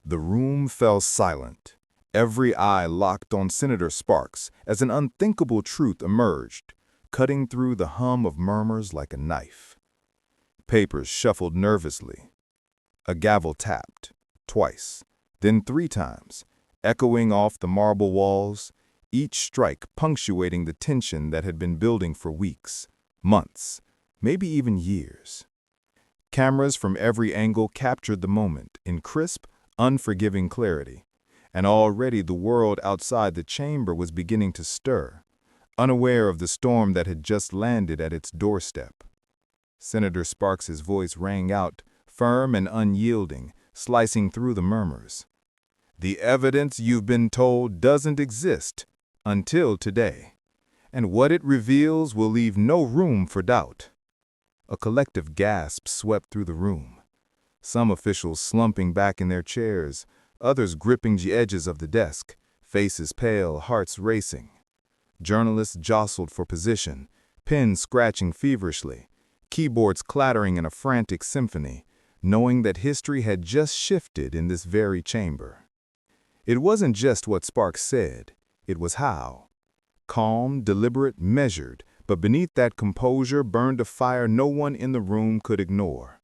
The room fell silent, every eye locked on Senator Sparks as an unthinkable truth emerged, cutting through the hum of murmurs like a knife. Papers shuffled nervously. A gavel tapped, twice, then 3 times, echoing off the marble walls, each strike punctuating the tension that had been building for weeks, months, maybe even years. Cameras from every angle captured the moment in crisp, unforgiving clarity, and already the world outside the chamber was beginning to stir, unaware of the storm that had just landed at its doorstep. Senator Sparks's voice rang out, firm and unyielding, slicing through the murmurs. The evidence you've been told doesn't exist until today, and what it reveals will leave no room for doubt. A collective gasp swept through the room, some officials slumping back in their chairs, others gripping the edges of the desk, faces pale, hearts racing. Journalists jostled for position, pens scratching feverishly, keyboards clattering in a frantic symphony, knowing that history had just shifted in this very chamber. It wasn't just what Sparks said, it was how. Calm, deliberate, measured, but beneath that composure burned a fire no one in the room could ignore.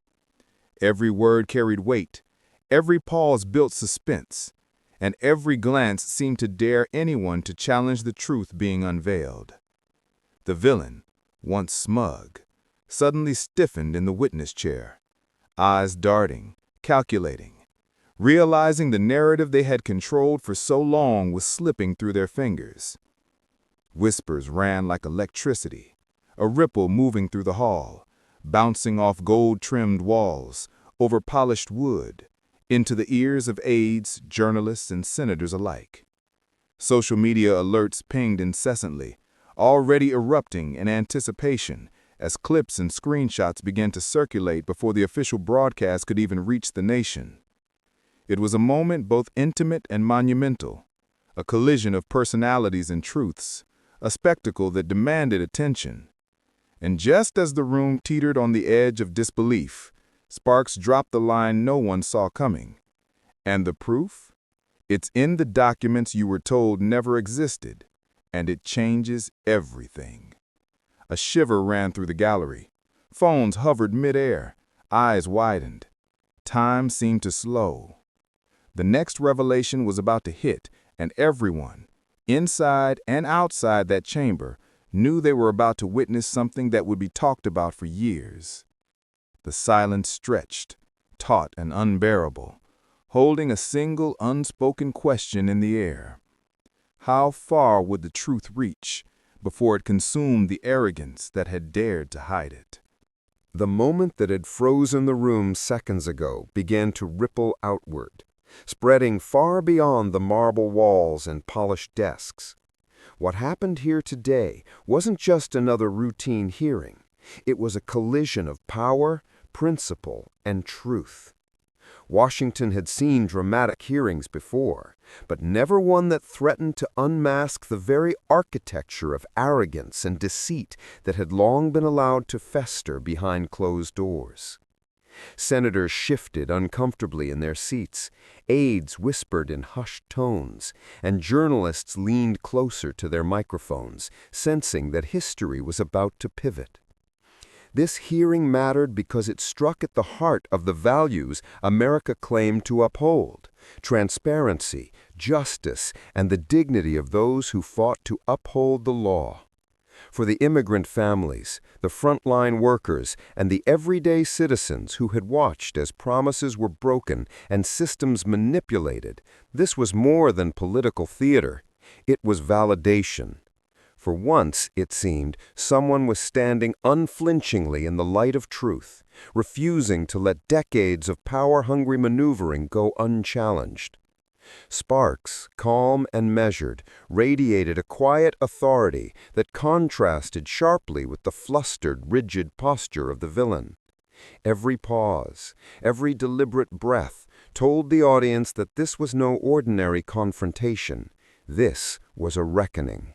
Every word carried weight, every pause built suspense, and every glance seemed to dare anyone to challenge the truth being unveiled. The villain, once smug, suddenly stiffened in the witness chair, eyes darting, calculating, realizing the narrative they had controlled for so long was slipping through their fingers. Whispers ran like electricity, a ripple moving through the hall, bouncing off gold-trimmed walls, over polished wood, into the ears of aides, journalists, and senators alike. Social media alerts pinged incessantly, already erupting in anticipation as clips and screenshots began to circulate before the official broadcast could even reach the nation. It was a moment both intimate and monumental, a collision of personalities and truths, a spectacle that demanded attention. And just as the room teetered on the edge of disbelief, Sparks dropped the line no one saw coming. And the proof? It's in the documents you were told never existed, and it changes everything. A shiver ran through the gallery. Phones hovered midair, eyes widened. Time seemed to slow. The next revelation was about to hit, and everyone, inside and outside that chamber, knew they were about to witness something that would be talked about for years. The silence stretched, taut and unbearable, holding a single unspoken question in the air. How far would the truth reach before it consumed the arrogance that had dared to hide it? The moment that had frozen the room seconds ago began to ripple outward, spreading far beyond the marble walls and polished desks. What happened here today wasn't just another routine hearing. It was a collision of power, principle, and truth. Washington had seen dramatic hearings before, but never one that threatened to unmask the very architecture of arrogance and deceit that had long been allowed to fester behind closed doors. Senators shifted uncomfortably in their seats, aides whispered in hushed tones, and journalists leaned closer to their microphones, sensing that history was about to pivot. This hearing mattered because it struck at the heart of the values America claimed to uphold: transparency, justice, and the dignity of those who fought to uphold the law. For the immigrant families, the frontline workers, and the everyday citizens who had watched as promises were broken and systems manipulated, this was more than political theater. It was validation. For once, it seemed, someone was standing unflinchingly in the light of truth, refusing to let decades of power-hungry maneuvering go unchallenged. Sparks, calm and measured, radiated a quiet authority that contrasted sharply with the flustered, rigid posture of the villain. Every pause, every deliberate breath told the audience that this was no ordinary confrontation. This was a reckoning.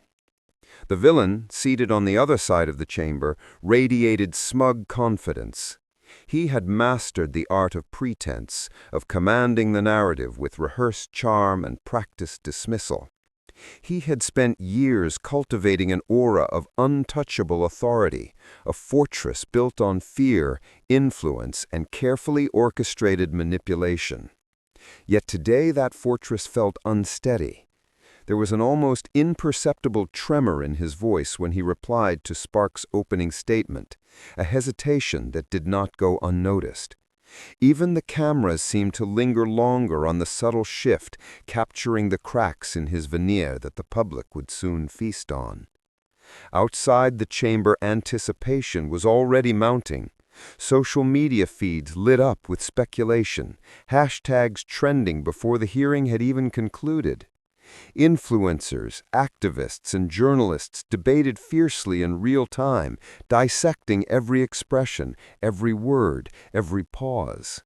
The villain, seated on the other side of the chamber, radiated smug confidence. He had mastered the art of pretense, of commanding the narrative with rehearsed charm and practiced dismissal. He had spent years cultivating an aura of untouchable authority, a fortress built on fear, influence, and carefully orchestrated manipulation. Yet today that fortress felt unsteady. There was an almost imperceptible tremor in his voice when he replied to Sparks' opening statement, a hesitation that did not go unnoticed. Even the cameras seemed to linger longer on the subtle shift, capturing the cracks in his veneer that the public would soon feast on. Outside the chamber, anticipation was already mounting. Social media feeds lit up with speculation, hashtags trending before the hearing had even concluded. Influencers, activists, and journalists debated fiercely in real time, dissecting every expression, every word, every pause.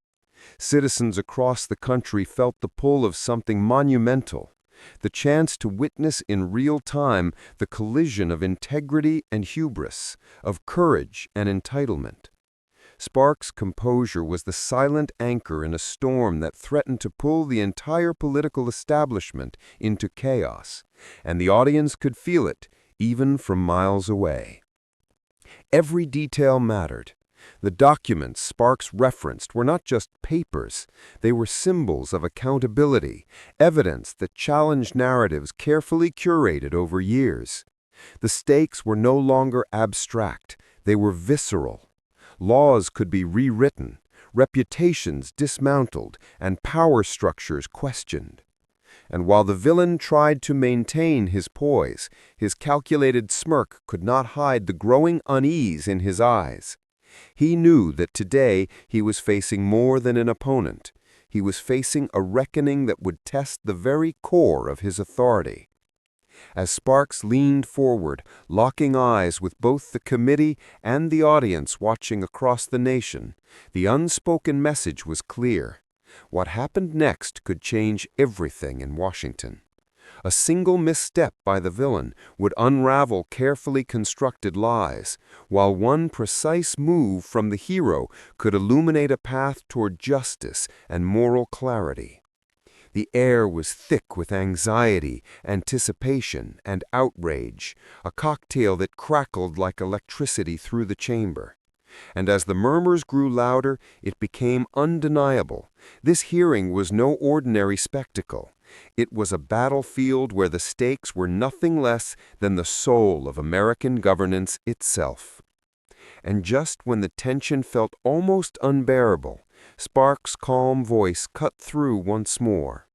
Citizens across the country felt the pull of something monumental, the chance to witness in real time the collision of integrity and hubris, of courage and entitlement. Sparks' composure was the silent anchor in a storm that threatened to pull the entire political establishment into chaos, and the audience could feel it, even from miles away. Every detail mattered. The documents Sparks referenced were not just papers, they were symbols of accountability, evidence that challenged narratives carefully curated over years. The stakes were no longer abstract, they were visceral. Laws could be rewritten, reputations dismantled, and power structures questioned. And while the villain tried to maintain his poise, his calculated smirk could not hide the growing unease in his eyes. He knew that today he was facing more than an opponent. He was facing a reckoning that would test the very core of his authority. As Sparks leaned forward, locking eyes with both the committee and the audience watching across the nation, the unspoken message was clear. What happened next could change everything in Washington. A single misstep by the villain would unravel carefully constructed lies, while one precise move from the hero could illuminate a path toward justice and moral clarity. The air was thick with anxiety, anticipation, and outrage, a cocktail that crackled like electricity through the chamber. And as the murmurs grew louder, it became undeniable. This hearing was no ordinary spectacle. It was a battlefield where the stakes were nothing less than the soul of American governance itself. And just when the tension felt almost unbearable, Sparks' calm voice cut through once more.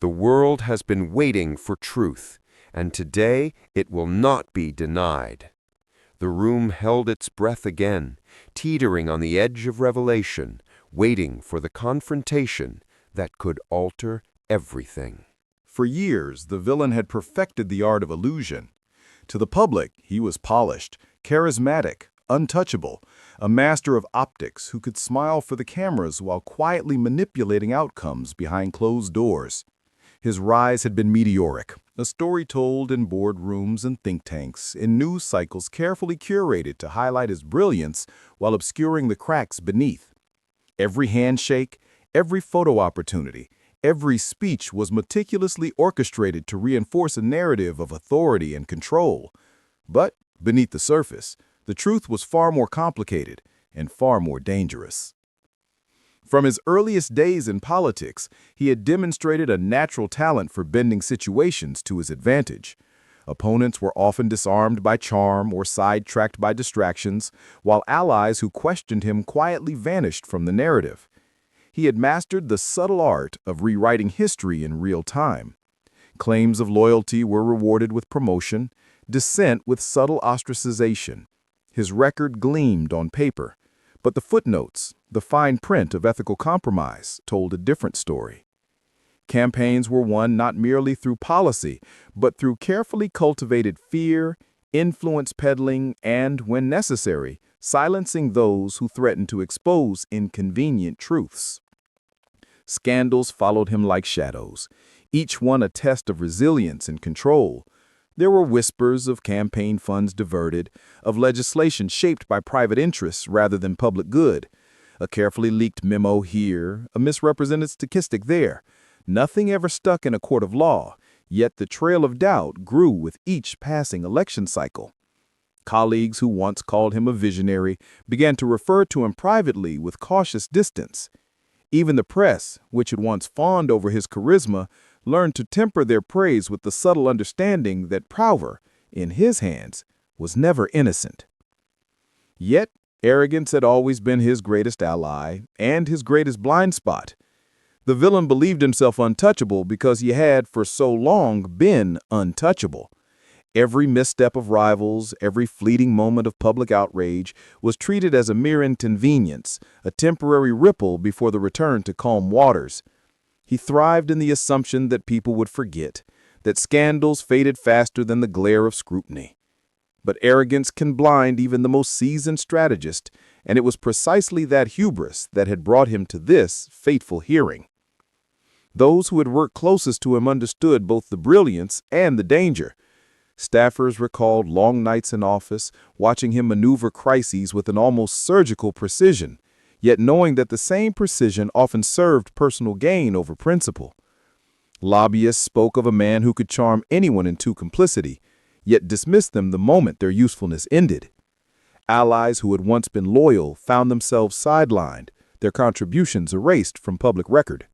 The world has been waiting for truth, and today it will not be denied. The room held its breath again, teetering on the edge of revelation, waiting for the confrontation that could alter everything. For years, the villain had perfected the art of illusion. To the public, he was polished, charismatic, untouchable, a master of optics who could smile for the cameras while quietly manipulating outcomes behind closed doors. His rise had been meteoric, a story told in boardrooms and think tanks, in news cycles carefully curated to highlight his brilliance while obscuring the cracks beneath. Every handshake, every photo opportunity, every speech was meticulously orchestrated to reinforce a narrative of authority and control. But beneath the surface, the truth was far more complicated and far more dangerous. From his earliest days in politics, he had demonstrated a natural talent for bending situations to his advantage. Opponents were often disarmed by charm or sidetracked by distractions, while allies who questioned him quietly vanished from the narrative. He had mastered the subtle art of rewriting history in real time. Claims of loyalty were rewarded with promotion, dissent with subtle ostracization. His record gleamed on paper, but the footnotes, the fine print of ethical compromise, told a different story. Campaigns were won not merely through policy, but through carefully cultivated fear, influence peddling, and, when necessary, silencing those who threatened to expose inconvenient truths. Scandals followed him like shadows, each one a test of resilience and control. There were whispers of campaign funds diverted, of legislation shaped by private interests rather than public good. A carefully leaked memo here, a misrepresented statistic there. Nothing ever stuck in a court of law, yet the trail of doubt grew with each passing election cycle. Colleagues who once called him a visionary began to refer to him privately with cautious distance. Even the press, which had once fawned over his charisma, learned to temper their praise with the subtle understanding that power, in his hands, was never innocent. Yet, arrogance had always been his greatest ally and his greatest blind spot. The villain believed himself untouchable because he had, for so long, been untouchable. Every misstep of rivals, every fleeting moment of public outrage was treated as a mere inconvenience, a temporary ripple before the return to calm waters. He thrived in the assumption that people would forget, that scandals faded faster than the glare of scrutiny. But arrogance can blind even the most seasoned strategist, and it was precisely that hubris that had brought him to this fateful hearing. Those who had worked closest to him understood both the brilliance and the danger. Staffers recalled long nights in office, watching him maneuver crises with an almost surgical precision, yet knowing that the same precision often served personal gain over principle. Lobbyists spoke of a man who could charm anyone into complicity, yet dismissed them the moment their usefulness ended. Allies who had once been loyal found themselves sidelined, their contributions erased from public record.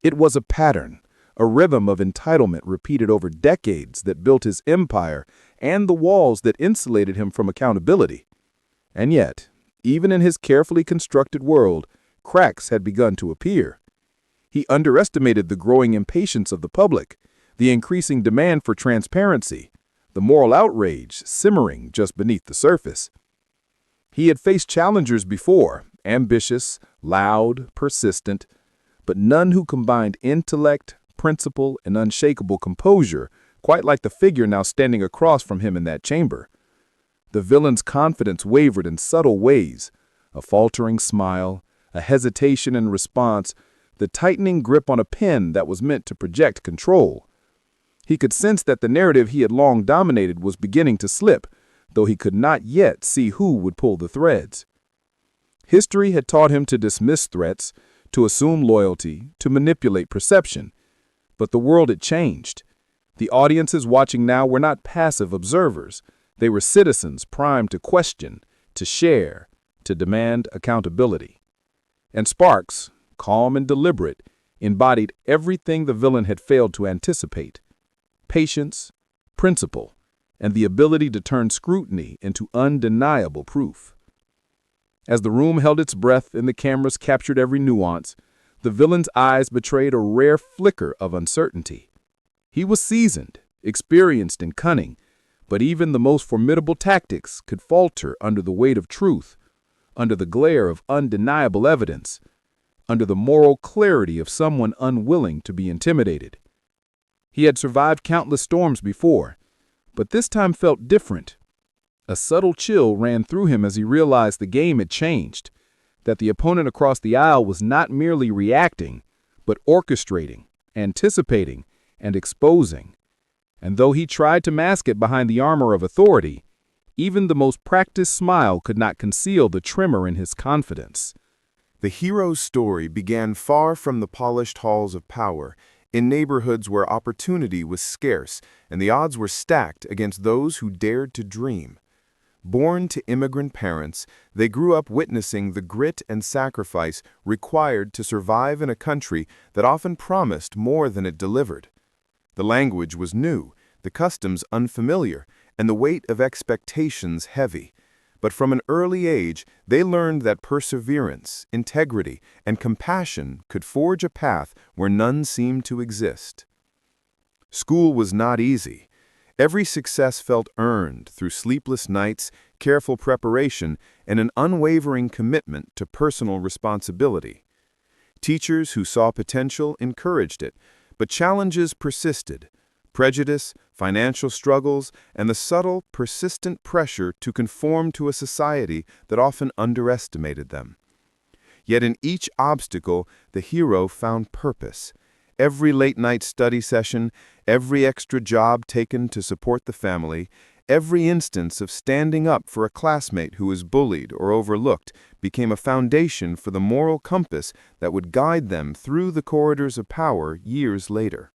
It was a pattern, a rhythm of entitlement repeated over decades that built his empire and the walls that insulated him from accountability. And yet, even in his carefully constructed world, cracks had begun to appear. He underestimated the growing impatience of the public, the increasing demand for transparency, the moral outrage simmering just beneath the surface. He had faced challengers before, ambitious, loud, persistent, but none who combined intellect, principle, and unshakable composure, quite like the figure now standing across from him in that chamber. The villain's confidence wavered in subtle ways, a faltering smile, a hesitation in response, the tightening grip on a pen that was meant to project control. He could sense that the narrative he had long dominated was beginning to slip, though he could not yet see who would pull the threads. History had taught him to dismiss threats, to assume loyalty, to manipulate perception. But the world had changed. The audiences watching now were not passive observers. They were citizens primed to question, to share, to demand accountability. And Sparks, calm and deliberate, embodied everything the villain had failed to anticipate: patience, principle, and the ability to turn scrutiny into undeniable proof. As the room held its breath and the cameras captured every nuance, the villain's eyes betrayed a rare flicker of uncertainty. He was seasoned, experienced, and cunning, but even the most formidable tactics could falter under the weight of truth, under the glare of undeniable evidence, under the moral clarity of someone unwilling to be intimidated. He had survived countless storms before, but this time felt different. A subtle chill ran through him as he realized the game had changed, that the opponent across the aisle was not merely reacting, but orchestrating, anticipating, and exposing. And though he tried to mask it behind the armor of authority, even the most practiced smile could not conceal the tremor in his confidence. The hero's story began far from the polished halls of power, in neighborhoods where opportunity was scarce and the odds were stacked against those who dared to dream. Born to immigrant parents, they grew up witnessing the grit and sacrifice required to survive in a country that often promised more than it delivered. The language was new, the customs unfamiliar, and the weight of expectations heavy. But from an early age, they learned that perseverance, integrity, and compassion could forge a path where none seemed to exist. School was not easy. Every success felt earned through sleepless nights, careful preparation, and an unwavering commitment to personal responsibility. Teachers who saw potential encouraged it, but challenges persisted: prejudice, financial struggles, and the subtle, persistent pressure to conform to a society that often underestimated them. Yet in each obstacle, the hero found purpose. Every late-night study session, every extra job taken to support the family, Every instance of standing up for a classmate who was bullied or overlooked became a foundation for the moral compass that would guide them through the corridors of power years later.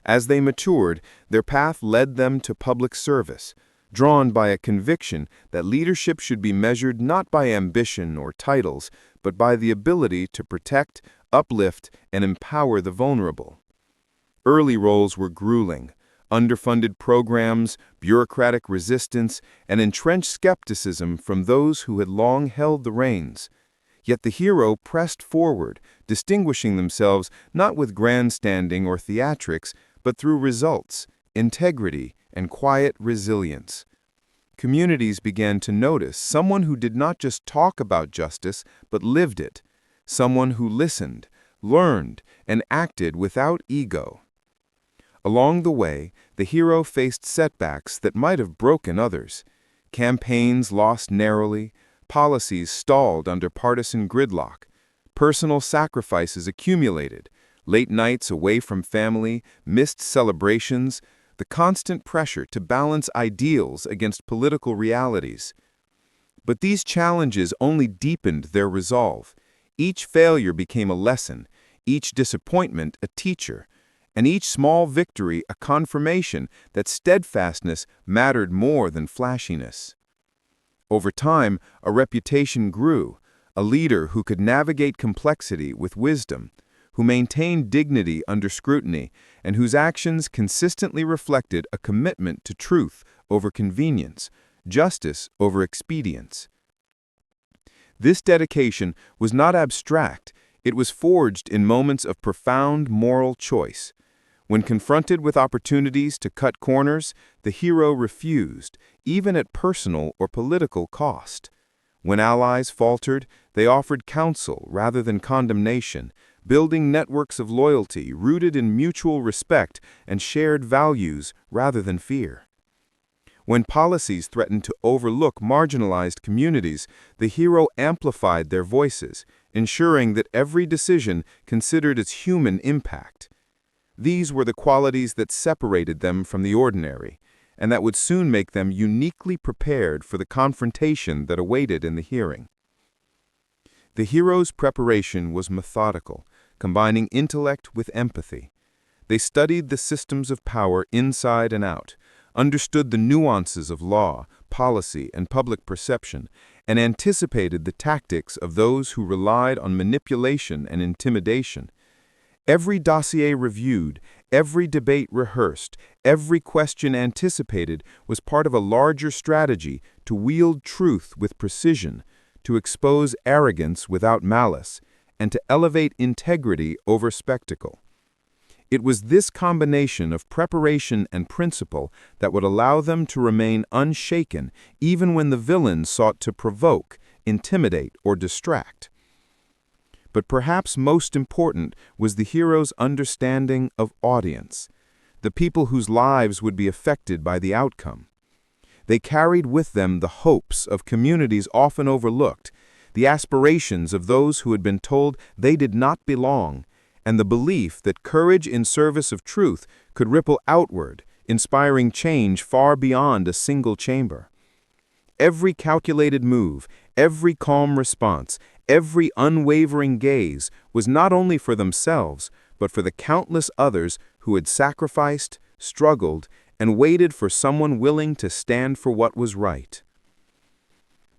As they matured, their path led them to public service, drawn by a conviction that leadership should be measured not by ambition or titles, but by the ability to protect, uplift, and empower the vulnerable. Early roles were grueling. Underfunded programs, bureaucratic resistance, and entrenched skepticism from those who had long held the reins. Yet the hero pressed forward, distinguishing themselves not with grandstanding or theatrics, but through results, integrity, and quiet resilience. Communities began to notice someone who did not just talk about justice, but lived it, someone who listened, learned, and acted without ego. Along the way, the hero faced setbacks that might have broken others. Campaigns lost narrowly, policies stalled under partisan gridlock, personal sacrifices accumulated, late nights away from family, missed celebrations, the constant pressure to balance ideals against political realities. But these challenges only deepened their resolve. Each failure became a lesson, each disappointment a teacher, and each small victory a confirmation that steadfastness mattered more than flashiness. Over time, a reputation grew, a leader who could navigate complexity with wisdom, who maintained dignity under scrutiny, and whose actions consistently reflected a commitment to truth over convenience, justice over expedience. This dedication was not abstract, it was forged in moments of profound moral choice. When confronted with opportunities to cut corners, the hero refused, even at personal or political cost. When allies faltered, they offered counsel rather than condemnation, building networks of loyalty rooted in mutual respect and shared values rather than fear. When policies threatened to overlook marginalized communities, the hero amplified their voices, ensuring that every decision considered its human impact. These were the qualities that separated them from the ordinary, and that would soon make them uniquely prepared for the confrontation that awaited in the hearing. The hero's preparation was methodical, combining intellect with empathy. They studied the systems of power inside and out, understood the nuances of law, policy, and public perception, and anticipated the tactics of those who relied on manipulation and intimidation. Every dossier reviewed, every debate rehearsed, every question anticipated was part of a larger strategy to wield truth with precision, to expose arrogance without malice, and to elevate integrity over spectacle. It was this combination of preparation and principle that would allow them to remain unshaken even when the villain sought to provoke, intimidate, or distract. But perhaps most important was the hero's understanding of audience, the people whose lives would be affected by the outcome. They carried with them the hopes of communities often overlooked, the aspirations of those who had been told they did not belong, and the belief that courage in service of truth could ripple outward, inspiring change far beyond a single chamber. Every calculated move, every calm response, every unwavering gaze was not only for themselves, but for the countless others who had sacrificed, struggled, and waited for someone willing to stand for what was right.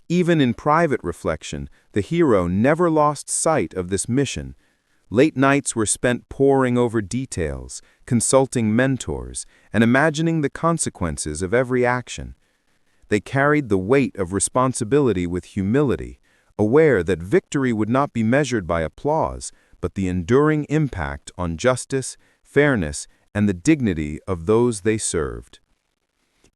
Even in private reflection, the hero never lost sight of this mission. Late nights were spent poring over details, consulting mentors, and imagining the consequences of every action. They carried the weight of responsibility with humility, aware that victory would not be measured by applause, but the enduring impact on justice, fairness, and the dignity of those they served.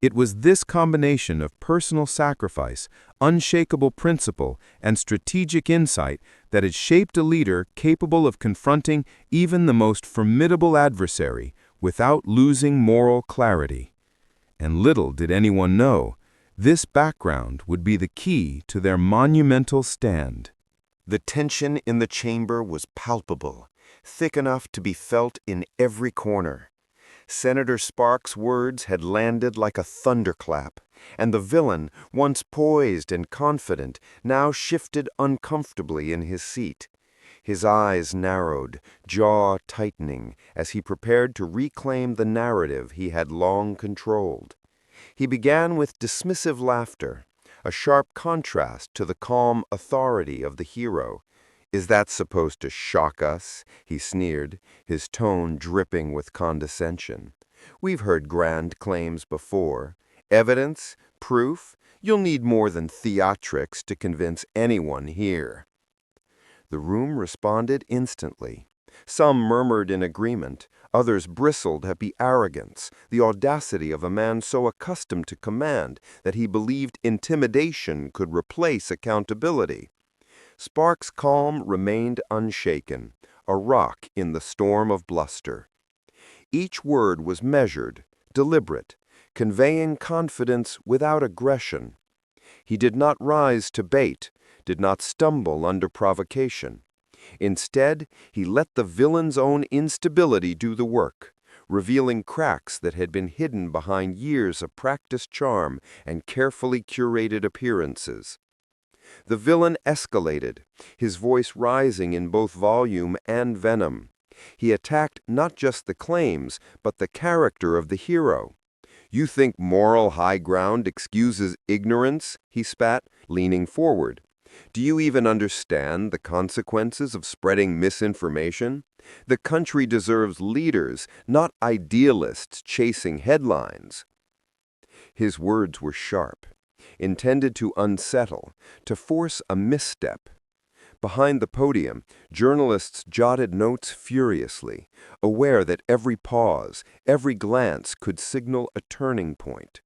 It was this combination of personal sacrifice, unshakable principle, and strategic insight that had shaped a leader capable of confronting even the most formidable adversary without losing moral clarity. And little did anyone know, this background would be the key to their monumental stand. The tension in the chamber was palpable, thick enough to be felt in every corner. Senator Sparks' words had landed like a thunderclap, and the villain, once poised and confident, now shifted uncomfortably in his seat. His eyes narrowed, jaw tightening, as he prepared to reclaim the narrative he had long controlled. He began with dismissive laughter, a sharp contrast to the calm authority of the hero. "Is that supposed to shock us?" he sneered, his tone dripping with condescension. "We've heard grand claims before. Evidence? Proof? You'll need more than theatrics to convince anyone here." The room responded instantly. Some murmured in agreement, others bristled at the arrogance, the audacity of a man so accustomed to command that he believed intimidation could replace accountability. Sparks' calm remained unshaken, a rock in the storm of bluster. Each word was measured, deliberate, conveying confidence without aggression. He did not rise to bait, did not stumble under provocation. Instead, he let the villain's own instability do the work, revealing cracks that had been hidden behind years of practiced charm and carefully curated appearances. The villain escalated, his voice rising in both volume and venom. He attacked not just the claims, but the character of the hero. "You think moral high ground excuses ignorance?" he spat, leaning forward. "Do you even understand the consequences of spreading misinformation? The country deserves leaders, not idealists chasing headlines." His words were sharp, intended to unsettle, to force a misstep. Behind the podium, journalists jotted notes furiously, aware that every pause, every glance could signal a turning point.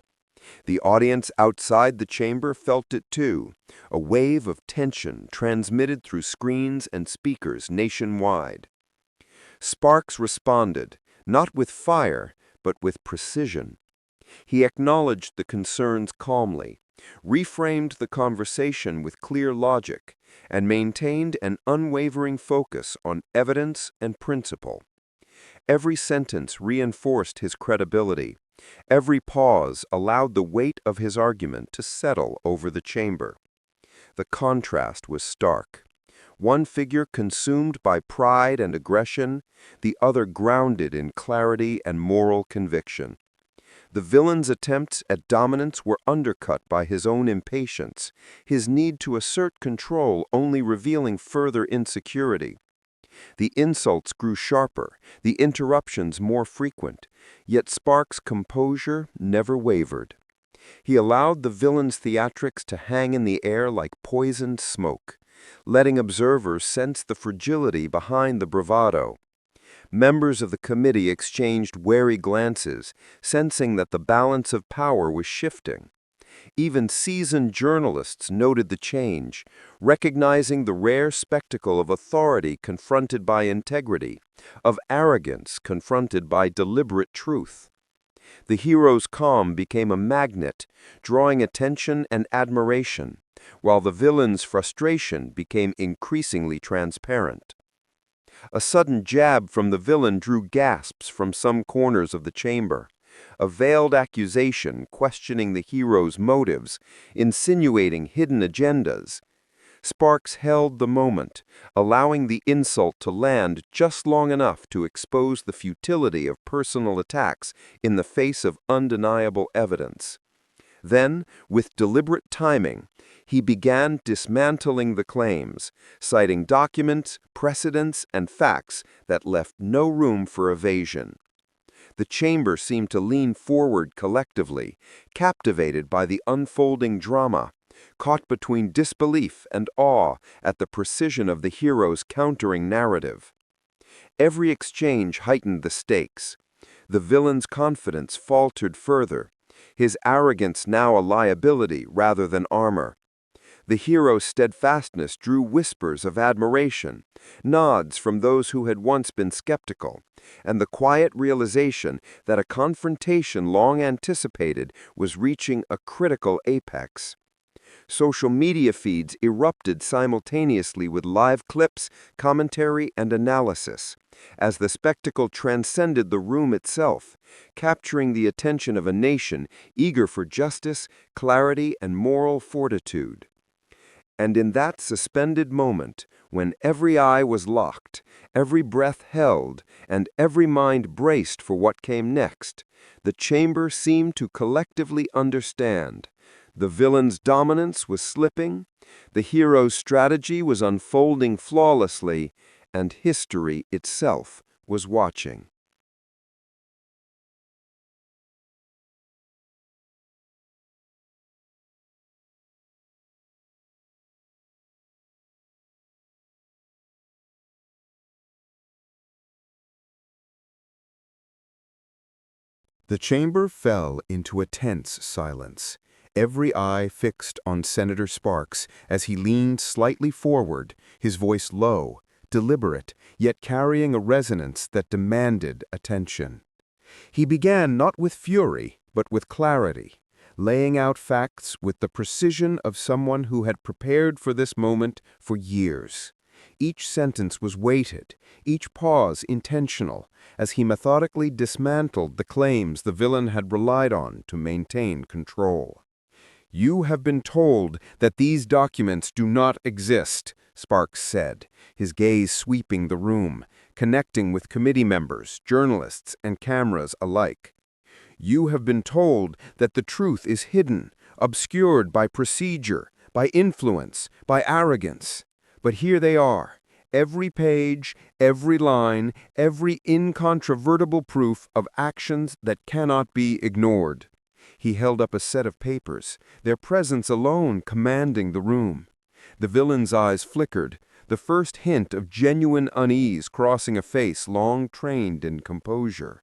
The audience outside the chamber felt it too, a wave of tension transmitted through screens and speakers nationwide. Sparks responded, not with fire, but with precision. He acknowledged the concerns calmly, reframed the conversation with clear logic, and maintained an unwavering focus on evidence and principle. Every sentence reinforced his credibility. Every pause allowed the weight of his argument to settle over the chamber. The contrast was stark. One figure consumed by pride and aggression, the other grounded in clarity and moral conviction. The villain's attempts at dominance were undercut by his own impatience, his need to assert control only revealing further insecurity. The insults grew sharper, the interruptions more frequent, yet Sparks' composure never wavered. He allowed the villain's theatrics to hang in the air like poisoned smoke, letting observers sense the fragility behind the bravado. Members of the committee exchanged wary glances, sensing that the balance of power was shifting. Even seasoned journalists noted the change, recognizing the rare spectacle of authority confronted by integrity, of arrogance confronted by deliberate truth. The hero's calm became a magnet, drawing attention and admiration, while the villain's frustration became increasingly transparent. A sudden jab from the villain drew gasps from some corners of the chamber, a veiled accusation questioning the hero's motives, insinuating hidden agendas. Sparks held the moment, allowing the insult to land just long enough to expose the futility of personal attacks in the face of undeniable evidence. Then, with deliberate timing, he began dismantling the claims, citing documents, precedents, and facts that left no room for evasion. The chamber seemed to lean forward collectively, captivated by the unfolding drama, caught between disbelief and awe at the precision of the hero's countering narrative. Every exchange heightened the stakes. The villain's confidence faltered further, his arrogance now a liability rather than armor. The hero's steadfastness drew whispers of admiration, nods from those who had once been skeptical, and the quiet realization that a confrontation long anticipated was reaching a critical apex. Social media feeds erupted simultaneously with live clips, commentary, and analysis, as the spectacle transcended the room itself, capturing the attention of a nation eager for justice, clarity, and moral fortitude. And in that suspended moment, when every eye was locked, every breath held, and every mind braced for what came next, the chamber seemed to collectively understand. The villain's dominance was slipping, the hero's strategy was unfolding flawlessly, and history itself was watching. The chamber fell into a tense silence, every eye fixed on Senator Sparks as he leaned slightly forward, his voice low, deliberate, yet carrying a resonance that demanded attention. He began not with fury, but with clarity, laying out facts with the precision of someone who had prepared for this moment for years. Each sentence was weighted, each pause intentional, as he methodically dismantled the claims the villain had relied on to maintain control. "You have been told that these documents do not exist," Sparks said, his gaze sweeping the room, connecting with committee members, journalists, and cameras alike. "You have been told that the truth is hidden, obscured by procedure, by influence, by arrogance. But here they are, every page, every line, every incontrovertible proof of actions that cannot be ignored." He held up a set of papers, their presence alone commanding the room. The villain's eyes flickered, the first hint of genuine unease crossing a face long trained in composure.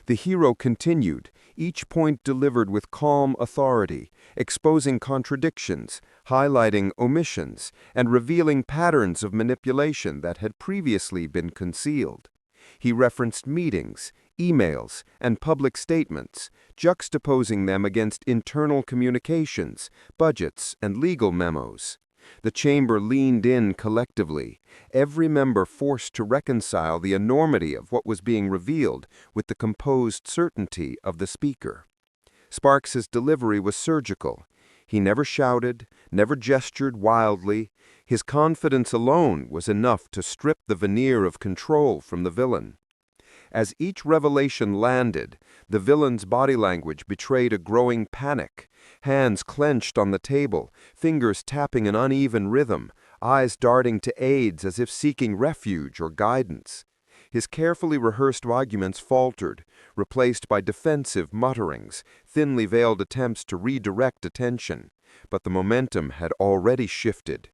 The hero continued, each point delivered with calm authority, exposing contradictions, highlighting omissions, and revealing patterns of manipulation that had previously been concealed. He referenced meetings, emails, and public statements, juxtaposing them against internal communications, budgets, and legal memos. The chamber leaned in collectively, every member forced to reconcile the enormity of what was being revealed with the composed certainty of the speaker. Sparks's delivery was surgical. He never shouted, never gestured wildly. His confidence alone was enough to strip the veneer of control from the villain. As each revelation landed, the villain's body language betrayed a growing panic. Hands clenched on the table, fingers tapping an uneven rhythm, eyes darting to aides as if seeking refuge or guidance. His carefully rehearsed arguments faltered, replaced by defensive mutterings, thinly veiled attempts to redirect attention. But the momentum had already shifted.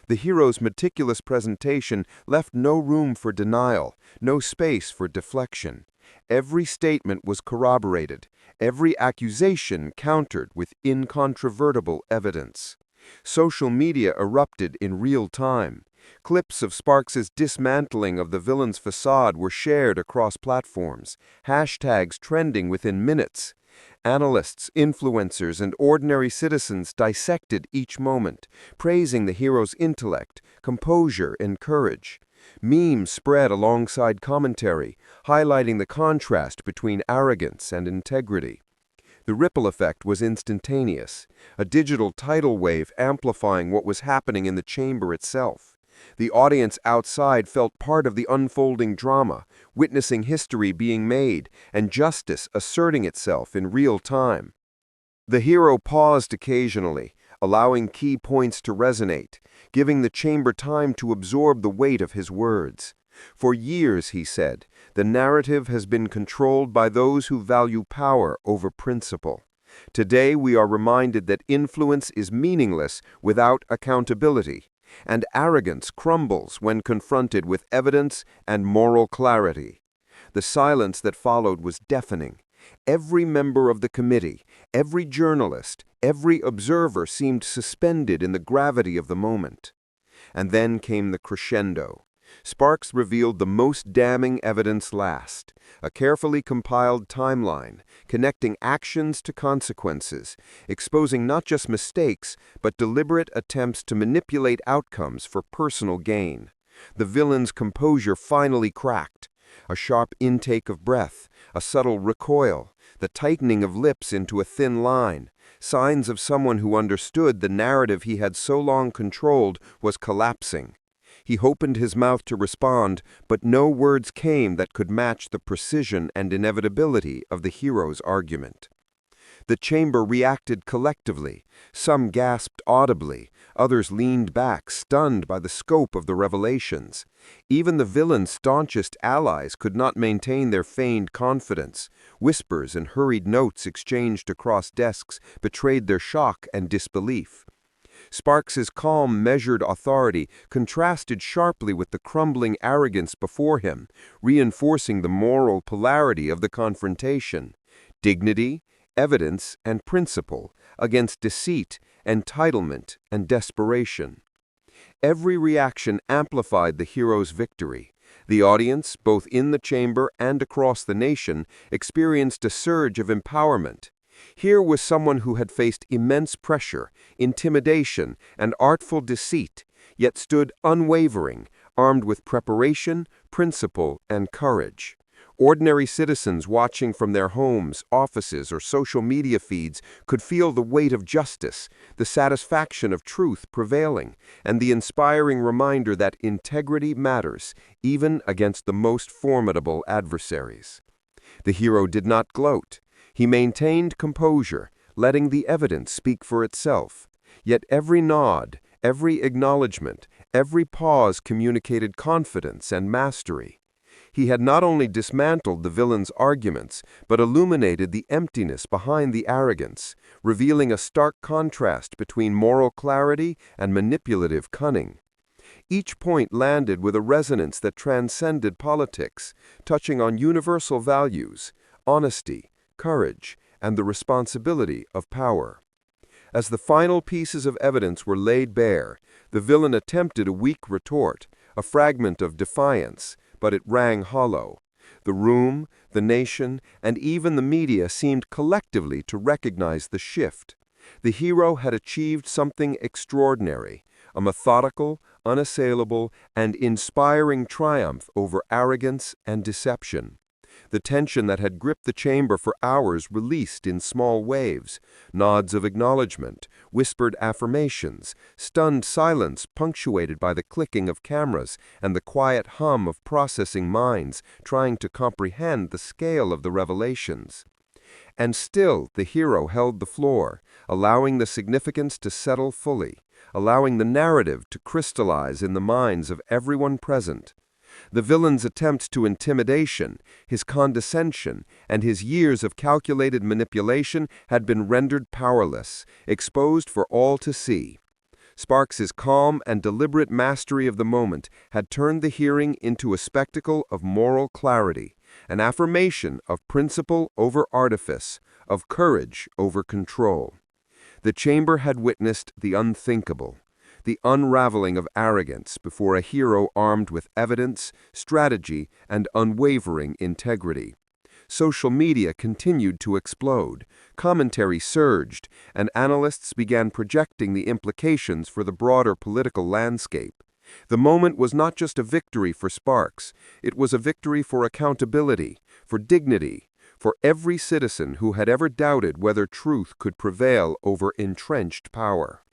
The hero's meticulous presentation left no room for denial, no space for deflection. Every statement was corroborated, every accusation countered with incontrovertible evidence. Social media erupted in real time. Clips of Sparks's dismantling of the villain's facade were shared across platforms, hashtags trending within minutes. Analysts, influencers, and ordinary citizens dissected each moment, praising the hero's intellect, composure, and courage. Memes spread alongside commentary, highlighting the contrast between arrogance and integrity. The ripple effect was instantaneous, a digital tidal wave amplifying what was happening in the chamber itself. The audience outside felt part of the unfolding drama, witnessing history being made and justice asserting itself in real time. The hero paused occasionally, allowing key points to resonate, giving the chamber time to absorb the weight of his words. For years, he said, the narrative has been controlled by those who value power over principle. Today we are reminded that influence is meaningless without accountability, and arrogance crumbles when confronted with evidence and moral clarity. The silence that followed was deafening. Every member of the committee, every journalist, every observer seemed suspended in the gravity of the moment. And then came the crescendo. Sparks revealed the most damning evidence last, a carefully compiled timeline, connecting actions to consequences, exposing not just mistakes, but deliberate attempts to manipulate outcomes for personal gain. The villain's composure finally cracked. A sharp intake of breath, a subtle recoil, the tightening of lips into a thin line, signs of someone who understood the narrative he had so long controlled was collapsing. He opened his mouth to respond, but no words came that could match the precision and inevitability of the hero's argument. The chamber reacted collectively. Some gasped audibly, others leaned back, stunned by the scope of the revelations. Even the villain's staunchest allies could not maintain their feigned confidence. Whispers and hurried notes exchanged across desks betrayed their shock and disbelief. Sparks's calm, measured authority contrasted sharply with the crumbling arrogance before him, reinforcing the moral polarity of the confrontation. Dignity, evidence, and principle against deceit, entitlement, and desperation. Every reaction amplified the hero's victory. The audience, both in the chamber and across the nation, experienced a surge of empowerment. Here was someone who had faced immense pressure, intimidation, and artful deceit, yet stood unwavering, armed with preparation, principle, and courage. Ordinary citizens watching from their homes, offices, or social media feeds could feel the weight of justice, the satisfaction of truth prevailing, and the inspiring reminder that integrity matters, even against the most formidable adversaries. The hero did not gloat. He maintained composure, letting the evidence speak for itself. Yet every nod, every acknowledgement, every pause communicated confidence and mastery. He had not only dismantled the villain's arguments, but illuminated the emptiness behind the arrogance, revealing a stark contrast between moral clarity and manipulative cunning. Each point landed with a resonance that transcended politics, touching on universal values, honesty, courage, and the responsibility of power. As the final pieces of evidence were laid bare, the villain attempted a weak retort, a fragment of defiance, but it rang hollow. The room, the nation, and even the media seemed collectively to recognize the shift. The hero had achieved something extraordinary, a methodical, unassailable, and inspiring triumph over arrogance and deception. The tension that had gripped the chamber for hours released in small waves, nods of acknowledgement, whispered affirmations, stunned silence punctuated by the clicking of cameras and the quiet hum of processing minds trying to comprehend the scale of the revelations. And still the hero held the floor, allowing the significance to settle fully, allowing the narrative to crystallize in the minds of everyone present. The villain's attempts to intimidation, his condescension, and his years of calculated manipulation had been rendered powerless, exposed for all to see. Sparks's calm and deliberate mastery of the moment had turned the hearing into a spectacle of moral clarity, an affirmation of principle over artifice, of courage over control. The chamber had witnessed the unthinkable, the unraveling of arrogance before a hero armed with evidence, strategy, and unwavering integrity. Social media continued to explode, commentary surged, and analysts began projecting the implications for the broader political landscape. The moment was not just a victory for Sparks, it was a victory for accountability, for dignity, for every citizen who had ever doubted whether truth could prevail over entrenched power.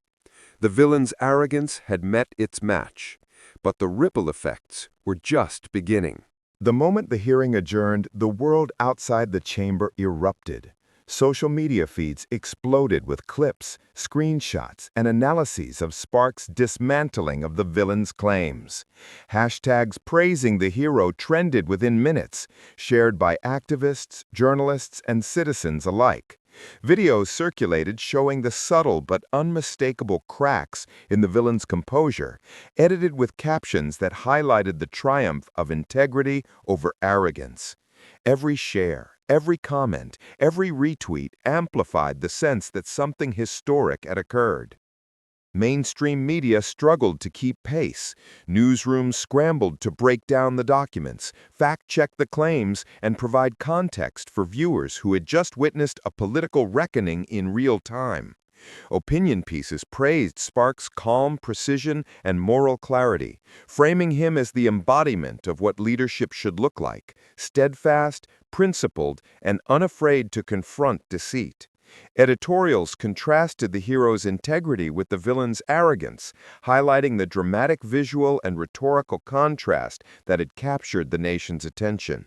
The villain's arrogance had met its match, but the ripple effects were just beginning. The moment the hearing adjourned, the world outside the chamber erupted. Social media feeds exploded with clips, screenshots, and analyses of Sparks' dismantling of the villain's claims. Hashtags praising the hero trended within minutes, shared by activists, journalists, and citizens alike. Videos circulated showing the subtle but unmistakable cracks in the villain's composure, edited with captions that highlighted the triumph of integrity over arrogance. Every share, every comment, every retweet amplified the sense that something historic had occurred. Mainstream media struggled to keep pace. Newsrooms scrambled to break down the documents, fact-check the claims, and provide context for viewers who had just witnessed a political reckoning in real time. Opinion pieces praised Sparks' calm precision and moral clarity, framing him as the embodiment of what leadership should look like: steadfast, principled, and unafraid to confront deceit. Editorials contrasted the hero's integrity with the villain's arrogance, highlighting the dramatic visual and rhetorical contrast that had captured the nation's attention.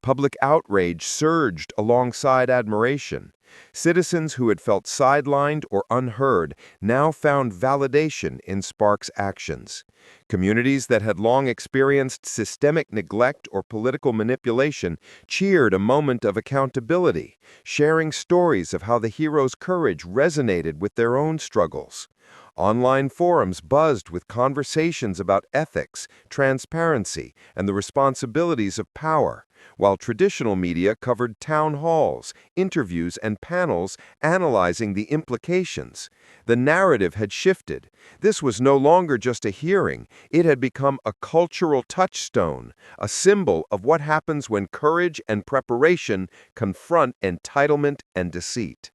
Public outrage surged alongside admiration. Citizens who had felt sidelined or unheard now found validation in Sparks' actions. Communities that had long experienced systemic neglect or political manipulation cheered a moment of accountability, sharing stories of how the hero's courage resonated with their own struggles. Online forums buzzed with conversations about ethics, transparency, and the responsibilities of power, while traditional media covered town halls, interviews, and panels analyzing the implications. The narrative had shifted. This was no longer just a hearing. It had become a cultural touchstone, a symbol of what happens when courage and preparation confront entitlement and deceit.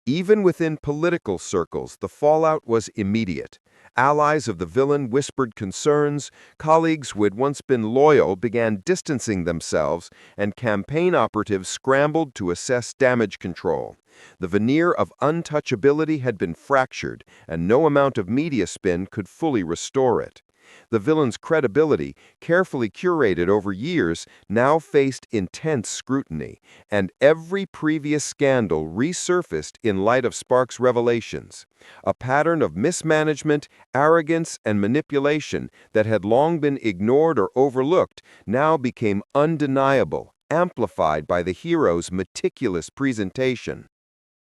Even within political circles, the fallout was immediate. Allies of the villain whispered concerns, colleagues who had once been loyal began distancing themselves, and campaign operatives scrambled to assess damage control. The veneer of untouchability had been fractured, and no amount of media spin could fully restore it. The villain's credibility, carefully curated over years, now faced intense scrutiny, and every previous scandal resurfaced in light of Sparks' revelations. A pattern of mismanagement, arrogance, and manipulation that had long been ignored or overlooked now became undeniable, amplified by the hero's meticulous presentation.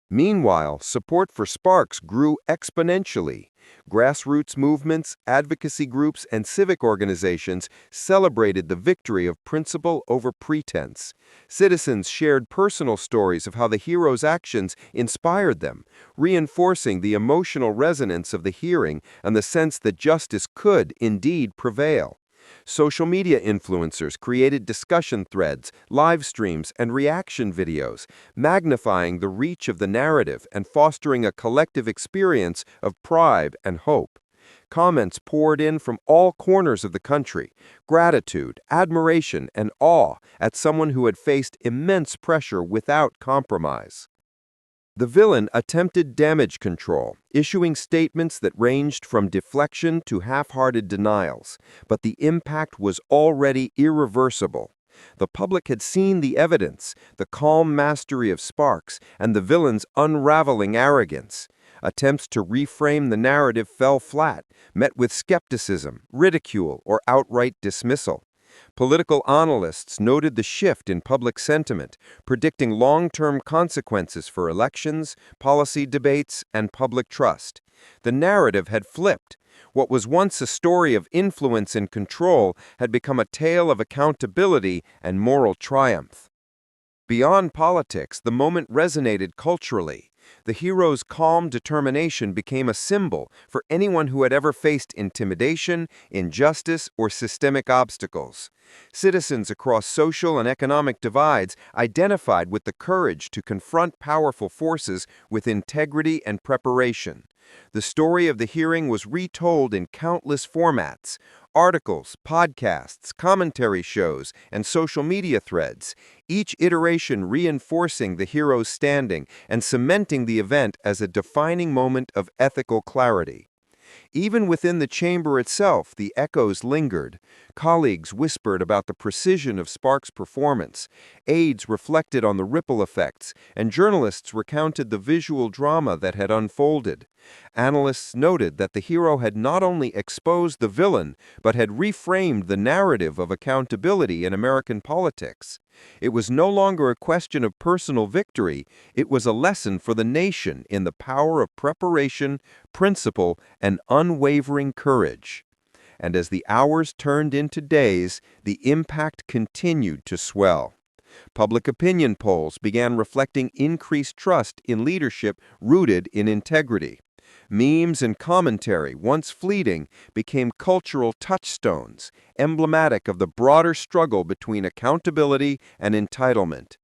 Meanwhile, support for Sparks grew exponentially. Grassroots movements, advocacy groups, and civic organizations celebrated the victory of principle over pretense. Citizens shared personal stories of how the hero's actions inspired them, reinforcing the emotional resonance of the hearing and the sense that justice could indeed prevail. Social media influencers created discussion threads, live streams, and reaction videos, magnifying the reach of the narrative and fostering a collective experience of pride and hope. Comments poured in from all corners of the country, gratitude, admiration, and awe at someone who had faced immense pressure without compromise. The villain attempted damage control, issuing statements that ranged from deflection to half-hearted denials, but the impact was already irreversible. The public had seen the evidence, the calm mastery of Sparks, and the villain's unraveling arrogance. Attempts to reframe the narrative fell flat, met with skepticism, ridicule, or outright dismissal. Political analysts noted the shift in public sentiment, predicting long-term consequences for elections, policy debates, and public trust. The narrative had flipped. What was once a story of influence and control had become a tale of accountability and moral triumph. Beyond politics, the moment resonated culturally. The hero's calm determination became a symbol for anyone who had ever faced intimidation, injustice, or systemic obstacles. Citizens across social and economic divides identified with the courage to confront powerful forces with integrity and preparation. The story of the hearing was retold in countless formats: articles, podcasts, commentary shows, and social media threads, each iteration reinforcing the hero's standing and cementing the event as a defining moment of ethical clarity. Even within the chamber itself, the echoes lingered. Colleagues whispered about the precision of Sparks' performance, aides reflected on the ripple effects, and journalists recounted the visual drama that had unfolded. Analysts noted that the hero had not only exposed the villain, but had reframed the narrative of accountability in American politics. It was no longer a question of personal victory, it was a lesson for the nation in the power of preparation, principle, and unwavering courage. And as the hours turned into days, the impact continued to swell. Public opinion polls began reflecting increased trust in leadership rooted in integrity. Memes and commentary, once fleeting, became cultural touchstones, emblematic of the broader struggle between accountability and entitlement.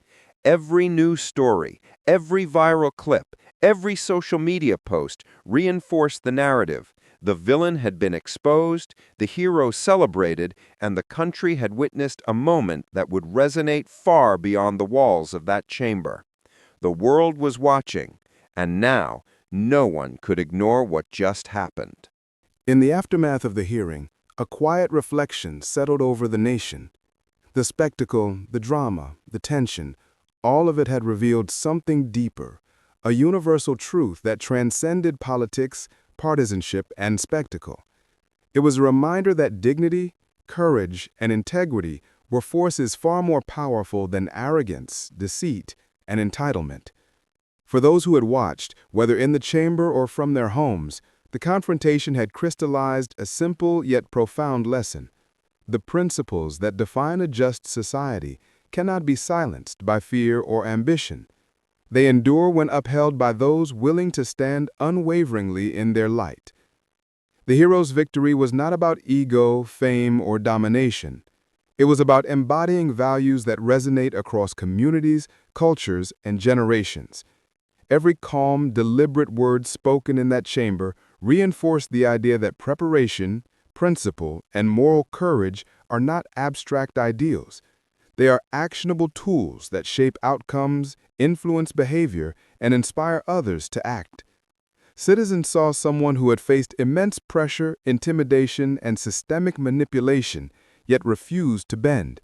Every news story, every viral clip, every social media post reinforced the narrative. The villain had been exposed, the hero celebrated, and the country had witnessed a moment that would resonate far beyond the walls of that chamber. The world was watching, and now no one could ignore what just happened. In the aftermath of the hearing, a quiet reflection settled over the nation. The spectacle, the drama, the tension, all of it had revealed something deeper, a universal truth that transcended politics, partisanship, and spectacle. It was a reminder that dignity, courage, and integrity were forces far more powerful than arrogance, deceit, and entitlement. For those who had watched, whether in the chamber or from their homes, the confrontation had crystallized a simple yet profound lesson. The principles that define a just society cannot be silenced by fear or ambition. They endure when upheld by those willing to stand unwaveringly in their light. The hero's victory was not about ego, fame, or domination. It was about embodying values that resonate across communities, cultures, and generations. Every calm, deliberate word spoken in that chamber reinforced the idea that preparation, principle, and moral courage are not abstract ideals. They are actionable tools that shape outcomes, influence behavior, and inspire others to act. Citizens saw someone who had faced immense pressure, intimidation, and systemic manipulation, yet refused to bend.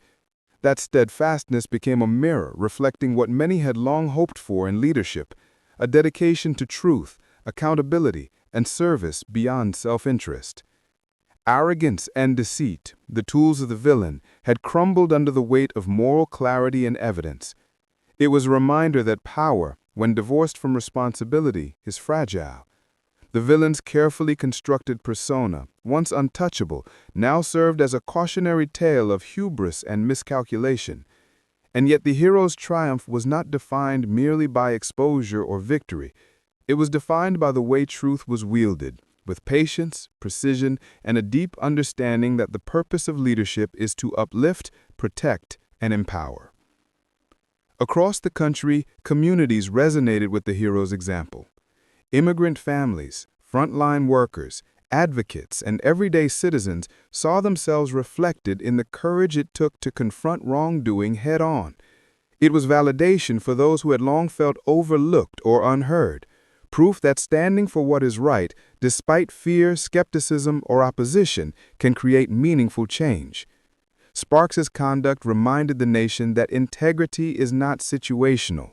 That steadfastness became a mirror reflecting what many had long hoped for in leadership, a dedication to truth, accountability, and service beyond self-interest. Arrogance and deceit, the tools of the villain, had crumbled under the weight of moral clarity and evidence. It was a reminder that power, when divorced from responsibility, is fragile. The villain's carefully constructed persona, once untouchable, now served as a cautionary tale of hubris and miscalculation. And yet the hero's triumph was not defined merely by exposure or victory. It was defined by the way truth was wielded, with patience, precision, and a deep understanding that the purpose of leadership is to uplift, protect, and empower. Across the country, communities resonated with the hero's example. Immigrant families, frontline workers, advocates, and everyday citizens saw themselves reflected in the courage it took to confront wrongdoing head-on. It was validation for those who had long felt overlooked or unheard, proof that standing for what is right, despite fear, skepticism, or opposition, can create meaningful change. Sparks's conduct reminded the nation that integrity is not situational.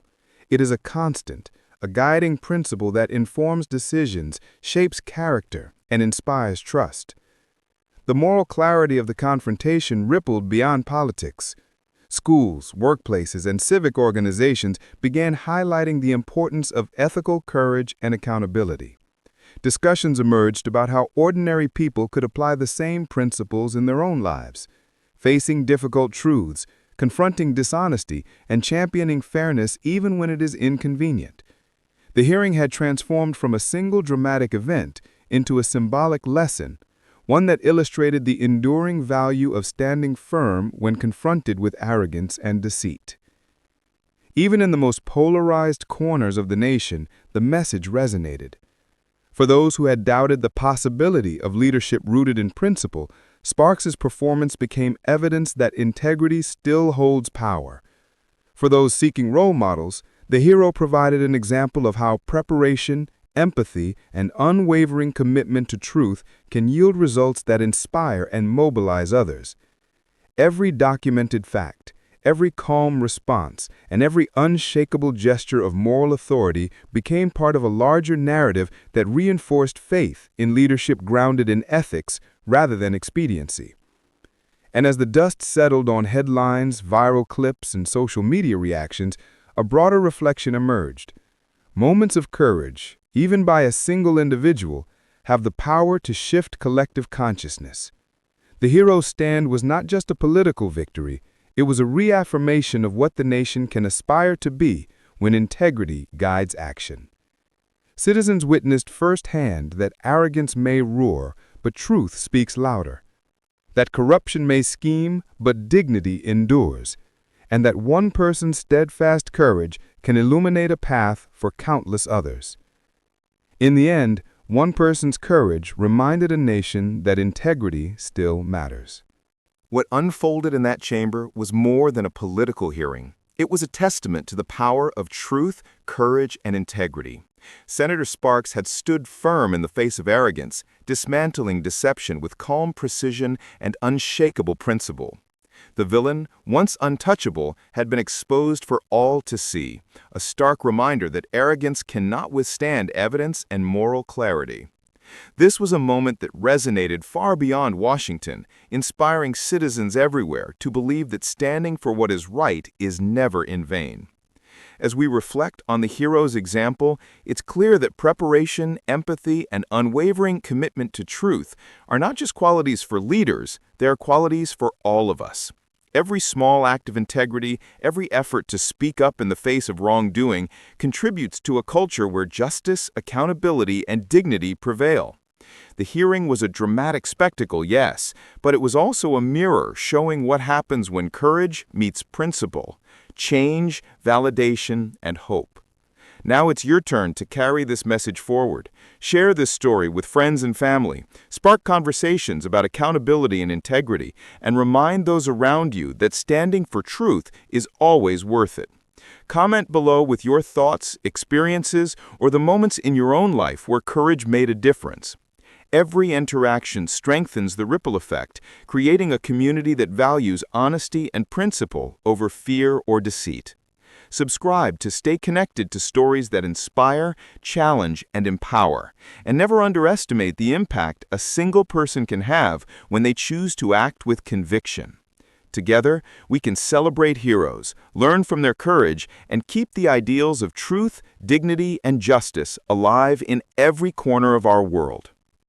It is a constant, a guiding principle that informs decisions, shapes character, and inspires trust. The moral clarity of the confrontation rippled beyond politics. Schools, workplaces, and civic organizations began highlighting the importance of ethical courage and accountability. Discussions emerged about how ordinary people could apply the same principles in their own lives, facing difficult truths, confronting dishonesty, and championing fairness even when it is inconvenient. The hearing had transformed from a single dramatic event into a symbolic lesson, one that illustrated the enduring value of standing firm when confronted with arrogance and deceit. Even in the most polarized corners of the nation, the message resonated. For those who had doubted the possibility of leadership rooted in principle, Sparks's performance became evidence that integrity still holds power. For those seeking role models, the hero provided an example of how preparation, empathy, and unwavering commitment to truth can yield results that inspire and mobilize others. Every documented fact, every calm response, and every unshakable gesture of moral authority became part of a larger narrative that reinforced faith in leadership grounded in ethics rather than expediency. And as the dust settled on headlines, viral clips, and social media reactions, a broader reflection emerged. Moments of courage, even by a single individual, have the power to shift collective consciousness. The hero's stand was not just a political victory, it was a reaffirmation of what the nation can aspire to be when integrity guides action. Citizens witnessed firsthand that arrogance may roar, but truth speaks louder. That corruption may scheme, but dignity endures. And that one person's steadfast courage can illuminate a path for countless others. In the end, one person's courage reminded a nation that integrity still matters. What unfolded in that chamber was more than a political hearing. It was a testament to the power of truth, courage, and integrity. Senator Sparks had stood firm in the face of arrogance, dismantling deception with calm precision and unshakable principle. The villain, once untouchable, had been exposed for all to see, a stark reminder that arrogance cannot withstand evidence and moral clarity. This was a moment that resonated far beyond Washington, inspiring citizens everywhere to believe that standing for what is right is never in vain. As we reflect on the hero's example, it's clear that preparation, empathy, and unwavering commitment to truth are not just qualities for leaders, they are qualities for all of us. Every small act of integrity, every effort to speak up in the face of wrongdoing contributes to a culture where justice, accountability, and dignity prevail. The hearing was a dramatic spectacle, yes, but it was also a mirror showing what happens when courage meets principle, change, validation, and hope. Now it's your turn to carry this message forward. Share this story with friends and family, spark conversations about accountability and integrity, and remind those around you that standing for truth is always worth it. Comment below with your thoughts, experiences, or the moments in your own life where courage made a difference. Every interaction strengthens the ripple effect, creating a community that values honesty and principle over fear or deceit. Subscribe to stay connected to stories that inspire, challenge, and empower. And never underestimate the impact a single person can have when they choose to act with conviction. Together, we can celebrate heroes, learn from their courage, and keep the ideals of truth, dignity, and justice alive in every corner of our world.